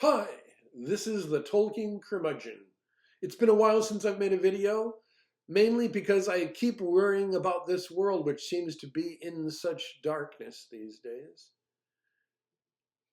Hi, this is the Tolkien Curmudgeon. It's been a while since I've made a video, mainly because I keep worrying about this world which seems to be in such darkness these days.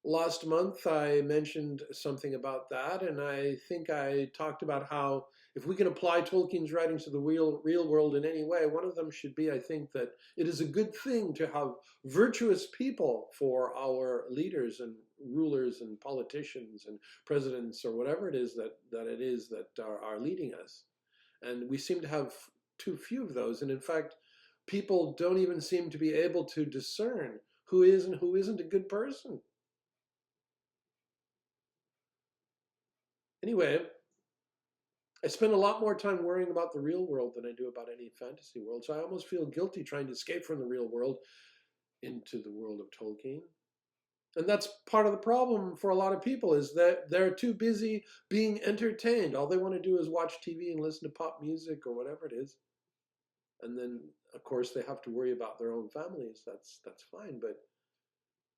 Last month I mentioned something about that, and I think I talked about how if we can apply Tolkien's writings to the real world in any way, one of them should be, I think, that it is a good thing to have virtuous people for our leaders and rulers and politicians and presidents or whatever it is that are leading us. And we seem to have too few of those. And in fact, people don't even seem to be able to discern who is and who isn't a good person. Anyway, I spend a lot more time worrying about the real world than I do about any fantasy world, so I almost feel guilty trying to escape from the real world into the world of Tolkien. And that's part of the problem for a lot of people, is that they're too busy being entertained. All they want to do is watch TV and listen to pop music or whatever it is. And then, of course, they have to worry about their own families. That's fine, but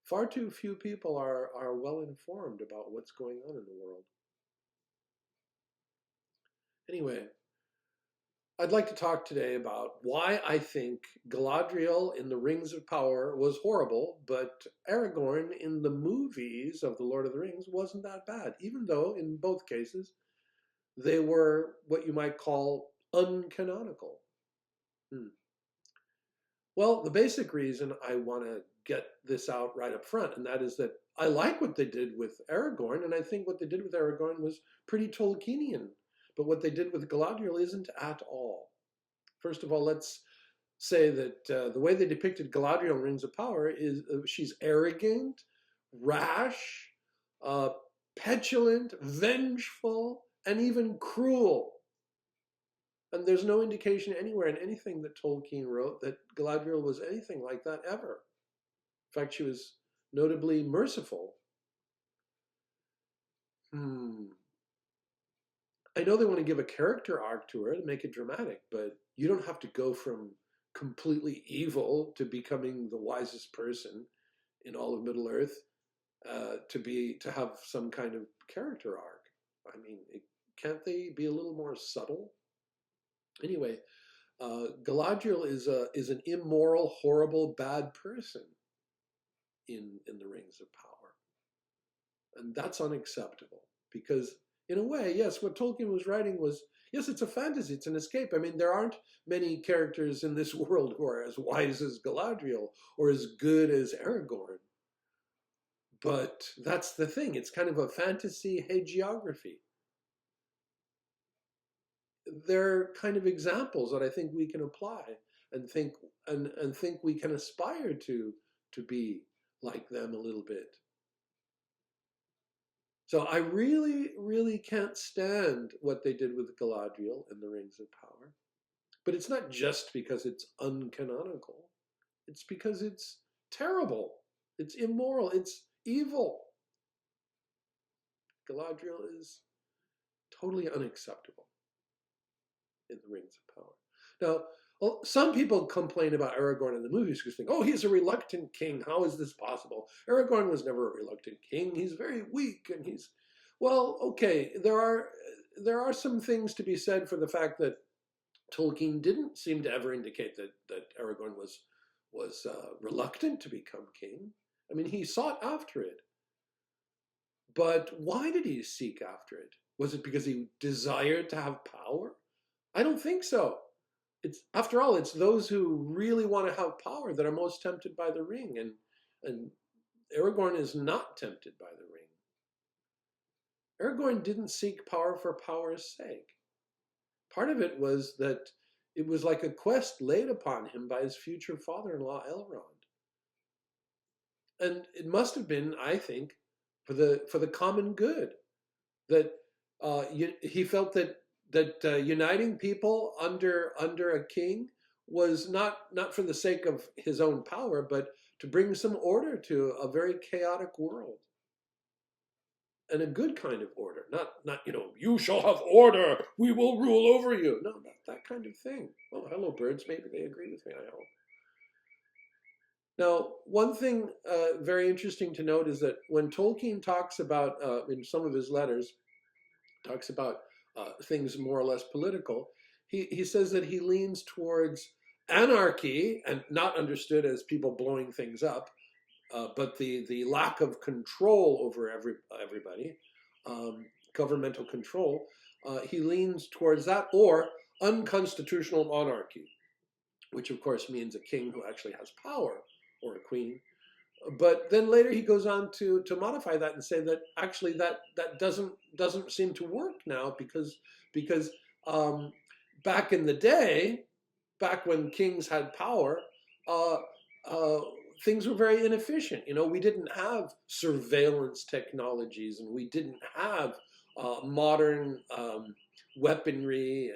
far too few people are well informed about what's going on in the world. Anyway, I'd like to talk today about why I think Galadriel in the Rings of Power was horrible, but Aragorn in the movies of The Lord of the Rings wasn't that bad, even though in both cases they were what you might call uncanonical. Well, the basic reason I want to get this out right up front, and that is that I like what they did with Aragorn, and I think what they did with Aragorn was pretty Tolkienian. But what they did with Galadriel isn't at all. First of all, let's say that the way they depicted Galadriel in Rings of Power is she's arrogant, rash, petulant, vengeful, and even cruel. And there's no indication anywhere in anything that Tolkien wrote that Galadriel was anything like that ever. In fact, she was notably merciful. I know they want to give a character arc to her to make it dramatic, but you don't have to go from completely evil to becoming the wisest person in all of Middle Earth to have some kind of character arc. I mean, can't they be a little more subtle? Anyway, Galadriel is an immoral, horrible, bad person in the Rings of Power, and that's unacceptable because, in a way, yes, what Tolkien was writing was, yes, it's a fantasy, it's an escape. I mean, there aren't many characters in this world who are as wise as Galadriel or as good as Aragorn. But that's the thing, it's kind of a fantasy hagiography. They're kind of examples that I think we can apply and think we can aspire to be like them a little bit. So I really, really can't stand what they did with Galadriel in the Rings of Power. But it's not just because it's uncanonical. It's because it's terrible. It's immoral. It's evil. Galadriel is totally unacceptable in the Rings of Power. Now, some people complain about Aragorn in the movies because they think, oh, he's a reluctant king. How is this possible? Aragorn was never a reluctant king. He's very weak, and he's, well, okay. There are some things to be said for the fact that Tolkien didn't seem to ever indicate that Aragorn was reluctant to become king. I mean, he sought after it. But why did he seek after it? Was it because he desired to have power? I don't think so. After all, it's those who really want to have power that are most tempted by the ring, and Aragorn is not tempted by the ring. Aragorn didn't seek power for power's sake. Part of it was that it was like a quest laid upon him by his future father-in-law Elrond. And it must have been, I think, for the common good, that he felt that uniting people under a king was not for the sake of his own power, but to bring some order to a very chaotic world. And a good kind of order, not you shall have order, we will rule over you. No, not that kind of thing. Oh, hello birds, maybe they agree with me, I hope. Now, one thing very interesting to note is that when Tolkien talks about, in some of his letters, talks about things more or less political, he says that he leans towards anarchy, and not understood as people blowing things up, but the lack of control over everybody, governmental control. He leans towards that, or unconstitutional monarchy, which of course means a king who actually has power, or a queen. But then later he goes on to modify that and say that actually that doesn't seem to work now, because um, back in the day, back when kings had power, uh, uh, things were very inefficient. You know, we didn't have surveillance technologies, and we didn't have modern weaponry,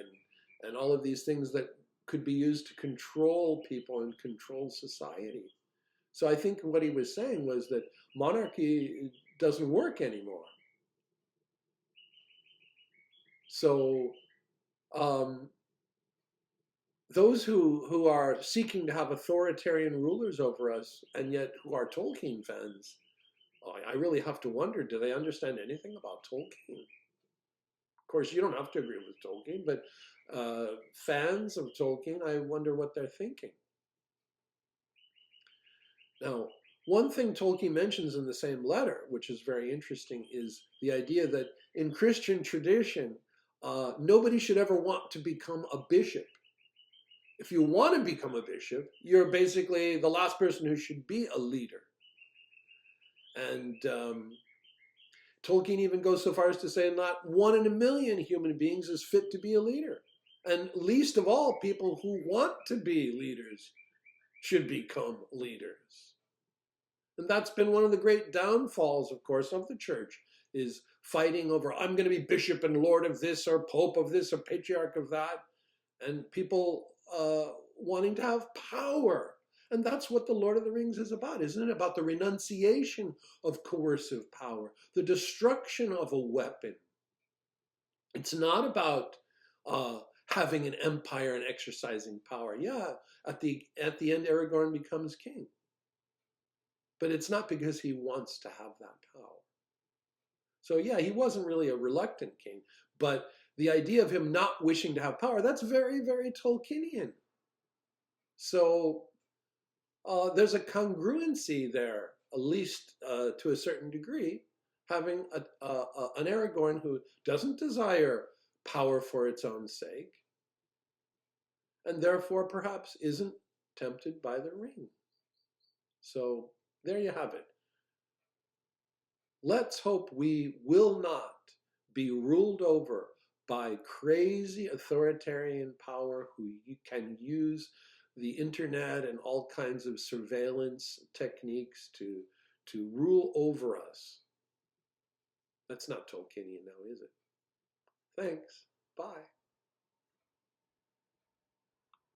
and all of these things that could be used to control people and control society. So I think what he was saying was that monarchy doesn't work anymore. So um, those who are seeking to have authoritarian rulers over us, and yet who are Tolkien fans, I really have to wonder, do they understand anything about Tolkien? Of course, you don't have to agree with Tolkien, but fans of Tolkien, I wonder what they're thinking. Now, one thing Tolkien mentions in the same letter, which is very interesting, is the idea that in Christian tradition, nobody should ever want to become a bishop. If you want to become a bishop, you're basically the last person who should be a leader. And Tolkien even goes so far as to say not 1 in a million human beings is fit to be a leader. And least of all, people who want to be leaders should become leaders. And that's been one of the great downfalls, of course, of the church, is fighting over, I'm going to be bishop and lord of this, or pope of this, or patriarch of that, and people wanting to have power. And that's what the Lord of the Rings is about, isn't it? About the renunciation of coercive power, the destruction of a weapon. It's not about having an empire and exercising power. Yeah, at the end, Aragorn becomes king. But it's not because he wants to have that power. So yeah, he wasn't really a reluctant king, but the idea of him not wishing to have power, that's very, very Tolkienian. So there's a congruency there, at least to a certain degree, having an Aragorn who doesn't desire power for its own sake, and therefore perhaps isn't tempted by the ring. So there you have it. Let's hope we will not be ruled over by crazy authoritarian power who can use the internet and all kinds of surveillance techniques to rule over us. That's not Tolkienian now, is it? Thanks. Bye.